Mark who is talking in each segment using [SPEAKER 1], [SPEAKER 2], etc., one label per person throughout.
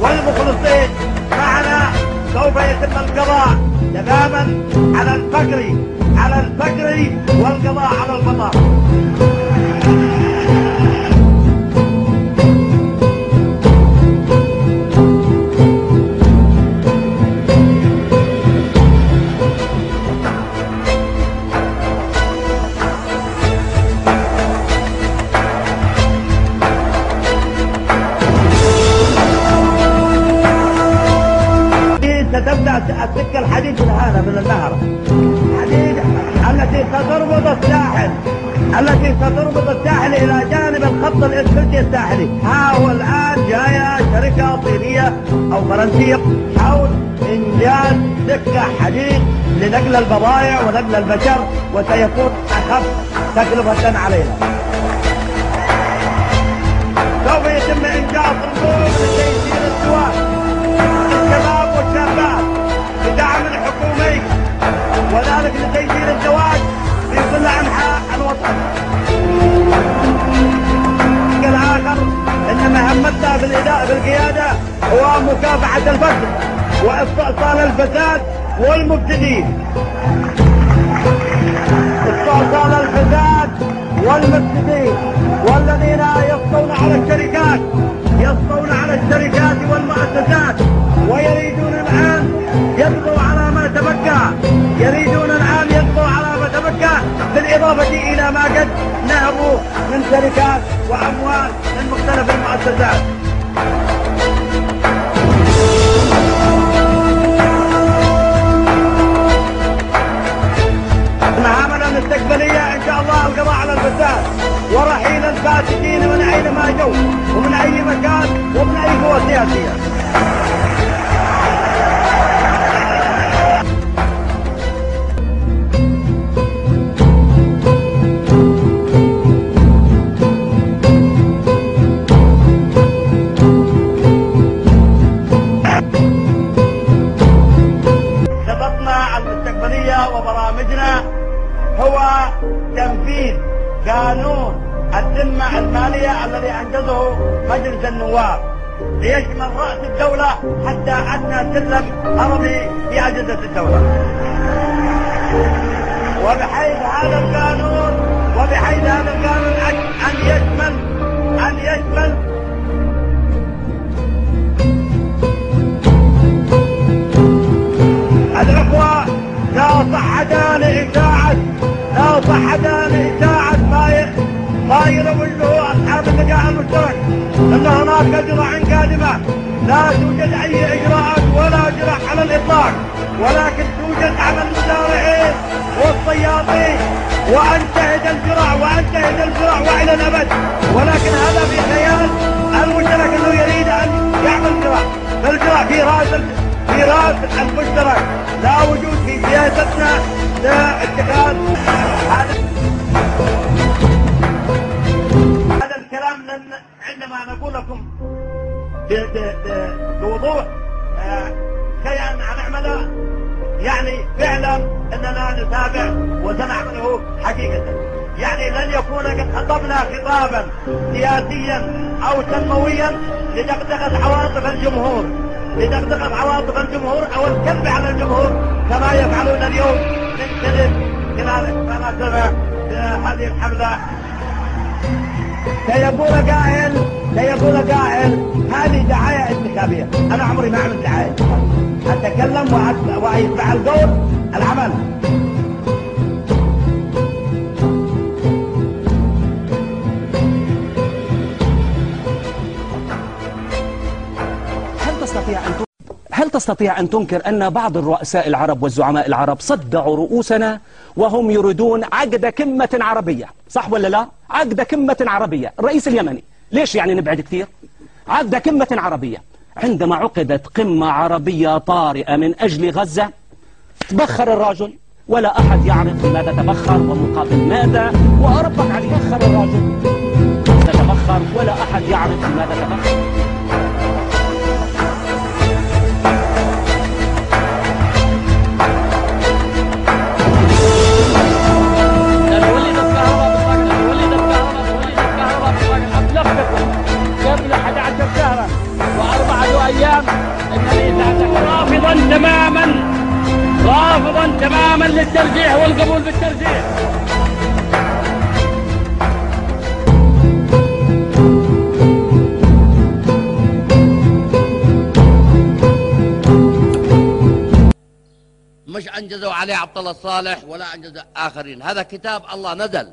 [SPEAKER 1] والمخلصين معنا سوف يتم القضاء تماما على الفقر والقضاء على الفقر. ستبدأ السكة الحديد الآن من النهر التي ستربط الساحل إلى جانب الخط الإسفلتي الساحلي. ها هو الآن جاية شركة صينية أو فرنسية تحاول إنجاز سكة حديد لنقل البضائع ونقل البشر، وسيكون أخف تكلفة علينا. سوف يتم إنجاز رموز لتيسير الزواج الشباب والشابات بدعم حكومي، وذلك لتيسير الزواج في كل أنحاء الوطن. الآخر أن مهمتنا بالقيادة هو مكافحة الفساد واستئصال الفساد والمفسدين. استئصال الفساد والمفسدين والذين يسطون على الشركات والمؤسسات، ويريدون الآن يبقوا على ما تبقى، بالإضافة إلى ما قد نهبوا من شركات وأموال من مختلف المؤسسات. مهامنا المستقبلية إن شاء الله القضاء على الفساد ورحيل الفاسدين من أينما جو ومن أي مكان ومن أي قوة سياسية. خططنا المستقبلية وبرامجنا هو تنفيذ قانون الذمة المالية الذي أنجزه مجلس النواب ليشمل رأس الدولة حتى أدنى سلم هرمي في أجهزة الدولة، وبحيث هذا القانون أن يشمل الأخوة. لا صحة لإشاعة ما يروجه أصحاب النجاح المشترك أن هناك أجراء قادمة. لا توجد أي إجراءات ولا أجراء على الإطلاق، ولكن توجد على المزارعين والصيادين، وأنتهج الزراع وإلى الأبد. ولكن هذا في خيال المشترك أنه يريد أن يعمل زراع، فالزراع في راس المشترك. لا وجود في سياستنا لاتخاذ هذا الكلام. عندما نقول لكم بوضوح شيئا هنعمله، يعني فعلا اننا نتابع وسنعمله حقيقة. يعني لن يكون قد خطبنا خطابا سياسيا او تنمويا لدغدغة عواطف الجمهور او الكذب على الجمهور كما يفعلون اليوم من خلال هذه الحملة. سيقول قائل هذه دعاية انتخابية. انا عمري ما اعمل دعاية، اتكلم ويتبع القول العمل.
[SPEAKER 2] هل تستطيع أن تنكر أن بعض الرؤساء العرب والزعماء العرب صدعوا رؤوسنا وهم يريدون عقد قمة عربية؟ صح ولا لا؟ عقد قمة عربية. الرئيس اليمني ليش يعني نبعد كثير؟ عقد قمة عربية. عندما عقدت قمة عربية طارئة من أجل غزة تبخر الرجل ولا أحد يعرف لماذا تبخر ومقابل ماذا، وأربك عليه تبخر الرجل تبخر ولا أحد يعرف لماذا تبخر.
[SPEAKER 3] قبل 11 شهرا و4 أيام القبول بالترجيح.
[SPEAKER 4] مش أنجزوا عليه عبد الله الصالح ولا أنجز آخرين، هذا كتاب الله نزل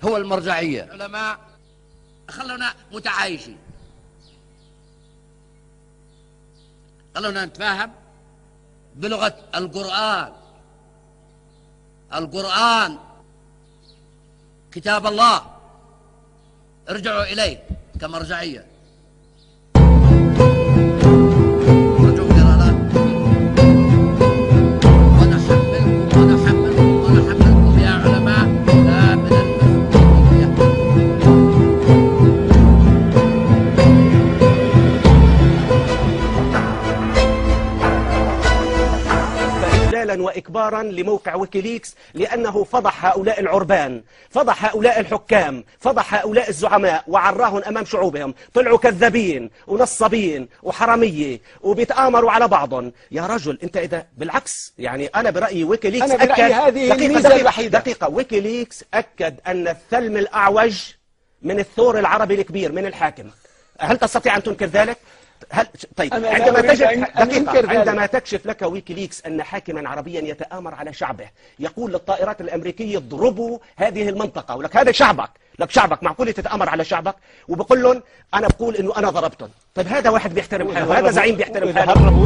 [SPEAKER 4] هو المرجعية. العلماء خلونا متعايشين، خلونا نتفاهم بلغة القرآن. القرآن كتاب الله، ارجعوا إليه كمرجعية. ونحملكم يا علماء لا من المسؤولية.
[SPEAKER 2] فإجلالا وإكبارا لموقع ويكيليكس، لأنه فضح هؤلاء العربان، فضح هؤلاء الحكام، فضح هؤلاء الزعماء وعراهم أمام شعوبهم. طلعوا كذابين ونصابين وحرامية وبيتآمروا على بعضهم. يا رجل أنت إذا بالعكس، يعني أنا برأيي ويكيليكس
[SPEAKER 5] أنا برأيي هذه الميزة الوحيدة.
[SPEAKER 2] دقيقة ويكيليكس أكد أن الثلم الأعوج من الثور العربي الكبير من الحاكم. هل تستطيع أن تنكر ذلك؟ طيب عندما تكشف لك ويكيليكس أن حاكما عربيا يتآمر على شعبه، يقول للطائرات الأمريكية اضربوا هذه المنطقة، ولك هذا شعبك، لك شعبك معقول تتآمر على شعبك؟ وبقول لهم أنا بقول إنه أنا ضربتهم. طيب هذا واحد بيحترم حاله، هذا زعيم بيحترم حاله.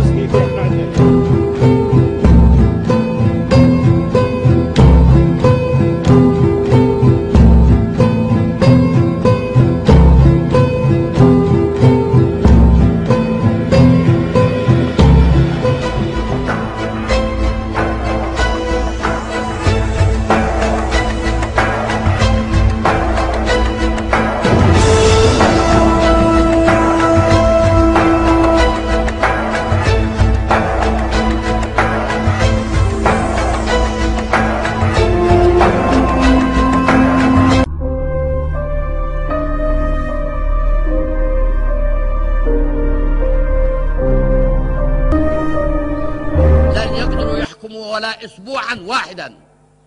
[SPEAKER 4] ولا أسبوعا واحدا،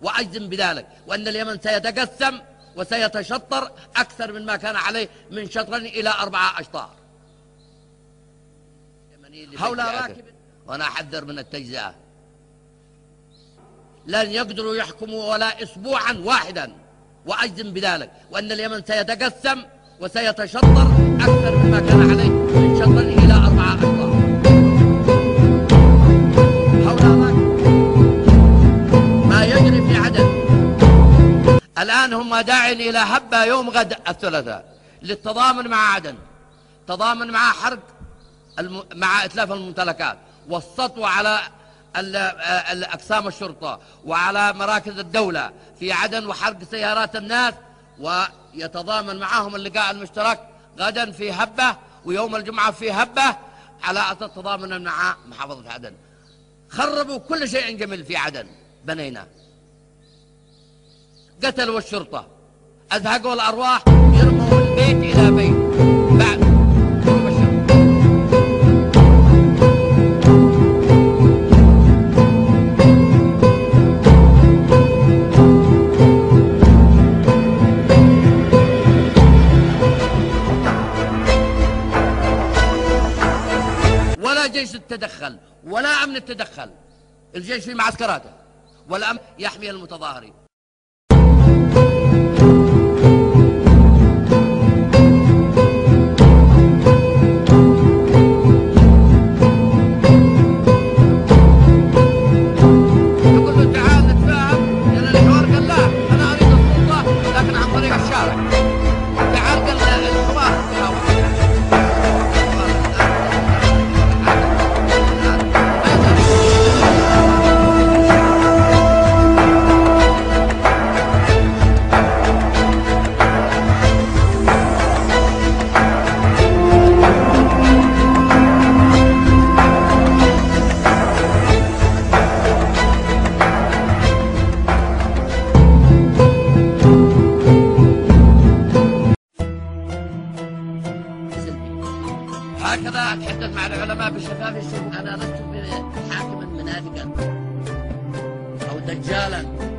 [SPEAKER 4] وأجزم بذلك، وأن اليمن سيتقسم وسيتشطر أكثر مما كان عليه من شطرين إلى 4 أشطار. هؤلاء راكب، وأنا أحذر من التجزئة. لن يقدروا يحكموا ولا أسبوعا واحدا، وأجزم بذلك، وأن اليمن سيتقسم وسيتشطر أكثر مما كان عليه من شطرين إلى 4 أشطار. ما يجري في عدن الآن هم داعين إلى هبة يوم غد الثلاثاء للتضامن مع عدن، تضامن مع حرق مع إتلاف الممتلكات والسطو على أقسام الشرطة وعلى مراكز الدولة في عدن وحرق سيارات الناس، ويتضامن معهم اللقاء المشترك غدا في هبة ويوم الجمعة في هبة على أساس تضامنا مع محافظة عدن. خربوا كل شيء جميل في عدن بنينا، قتلوا الشرطة، أزهقوا الأرواح، يرموا البيت إلى بيت بعد غروب الشمس. ولا جيش تدخل ولا أمن تدخل، الجيش في معسكراته والأمن يحمي المتظاهرين. يقول له تعال نتفاهم، لأن الحوار قال لا أنا أريد السلطة لكن عن طريق الشارع. تعال قال الحوار رجالا